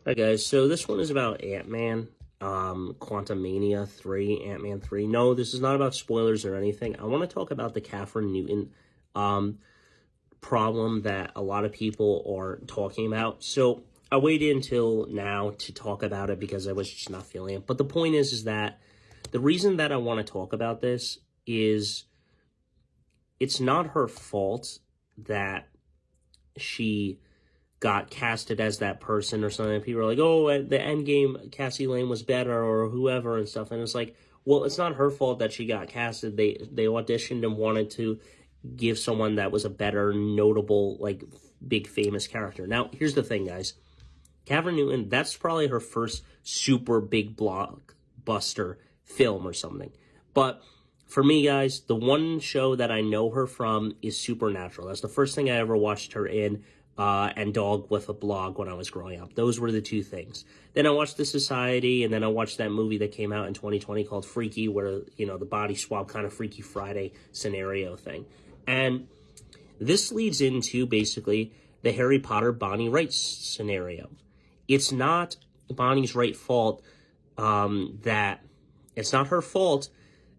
Hi guys, so this one is about Ant-Man, Quantumania 3, Ant-Man 3. No, this is not about spoilers or anything. I want to talk about the Kathryn Newton problem that a lot of people are talking about. So I waited until now to talk about it because I was just not feeling it. But the point is that the reason that I want to talk about this is it's not her fault that she got casted as that person or something. People are like, oh, at the end game, Cassie Lane was better or whoever and stuff. And it's like, well, it's not her fault that she got casted. They auditioned and wanted to give someone that was a better, notable, like, big famous character. Now, here's the thing, guys. Kathryn Newton, that's probably her first super big blockbuster film or something. But for me, guys, the one show that I know her from is Supernatural. That's the first thing I ever watched her in. And Dog with a Blog when I was growing up. Those were the two things. Then I watched The Society, and then I watched that movie that came out in 2020 called Freaky, where, you know, the body swap kind of Freaky Friday scenario thing. And this leads into, basically, the Harry Potter Bonnie Wright scenario. It's not Bonnie's Wright fault it's not her fault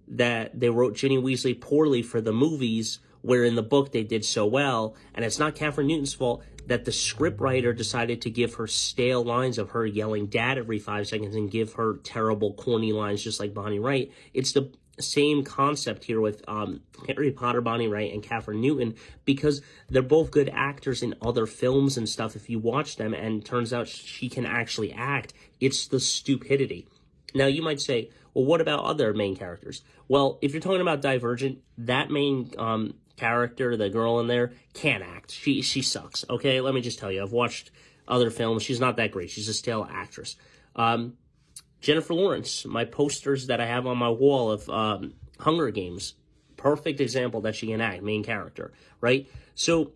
that they wrote Ginny Weasley poorly for the movies, where in the book they did so well, and it's not Kathryn Newton's fault that the scriptwriter decided to give her stale lines of her yelling dad every 5 seconds and give her terrible, corny lines just like Bonnie Wright. It's the same concept here with Harry Potter, Bonnie Wright, and Kathryn Newton, because they're both good actors in other films and stuff if you watch them, and turns out she can actually act. It's the stupidity. Now, you might say, well, what about other main characters? Well, if you're talking about Divergent, that main character, the girl in there, can't act. She sucks, okay? Let me just tell you. I've watched other films. She's not that great. She's a stale actress. Jennifer Lawrence, my posters that I have on my wall of Hunger Games, perfect example that she can act, main character, right? So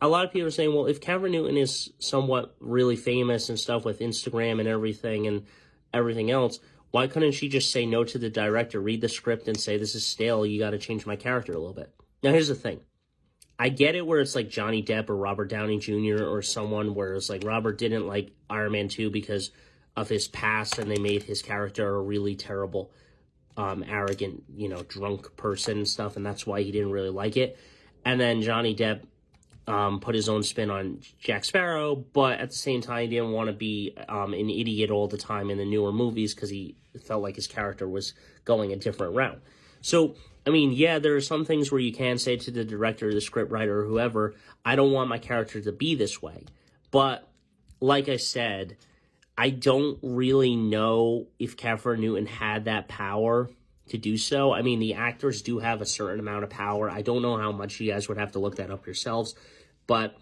a lot of people are saying, well, if Kathryn Newton is somewhat really famous and stuff with Instagram and everything else, why couldn't she just say no to the director, read the script, and say, this is stale, you got to change my character a little bit? Now, here's the thing. I get it where it's like Johnny Depp or Robert Downey Jr. or someone where it's like Robert didn't like Iron Man 2 because of his past, and they made his character a really terrible, arrogant, drunk person and stuff, and that's why he didn't really like it. And then Johnny Depp put his own spin on Jack Sparrow, but at the same time, he didn't want to be an idiot all the time in the newer movies because he felt like his character was going a different route. So, I mean, yeah, there are some things where you can say to the director, the scriptwriter, or whoever, I don't want my character to be this way. But, like I said, I don't really know if Kathryn Newton had that power to do so. I mean, the actors do have a certain amount of power. I don't know how much. You guys would have to look that up yourselves. But,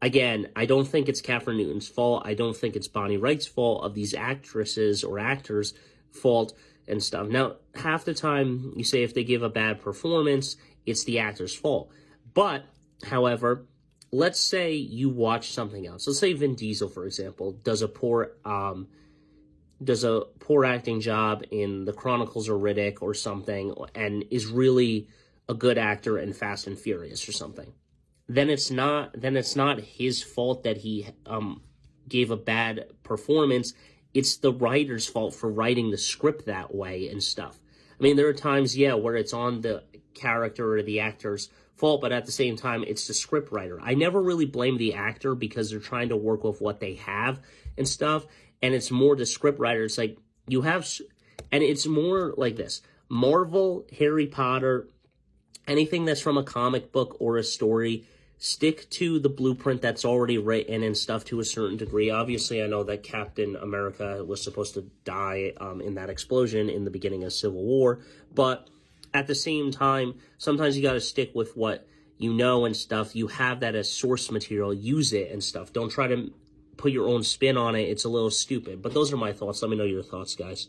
again, I don't think it's Kathryn Newton's fault. I don't think it's Bonnie Wright's fault, of these actresses or actors' fault and stuff. Now, half the time, you say if they give a bad performance, it's the actor's fault. But, however, let's say you watch something else. Let's say Vin Diesel, for example, does a poor acting job in The Chronicles of Riddick or something, and is really a good actor in Fast and Furious or something. Then it's not his fault that he gave a bad performance. It's the writer's fault for writing the script that way and stuff. I mean, there are times, where it's on the character or the actor's fault, but at the same time, it's the script writer. I never really blame the actor because they're trying to work with what they have and stuff, and it's more the script writer. It's like, and it's more like this. Marvel, Harry Potter, anything that's from a comic book or a story, stick to the blueprint that's already written and stuff to a certain degree. Obviously, I know that Captain America was supposed to die in that explosion in the beginning of Civil War, but at the same time, sometimes you got to stick with what you know and stuff. You have that as source material, use it and stuff. Don't try to put your own spin on it. It's a little stupid. But those are my thoughts. Let me know your thoughts, guys.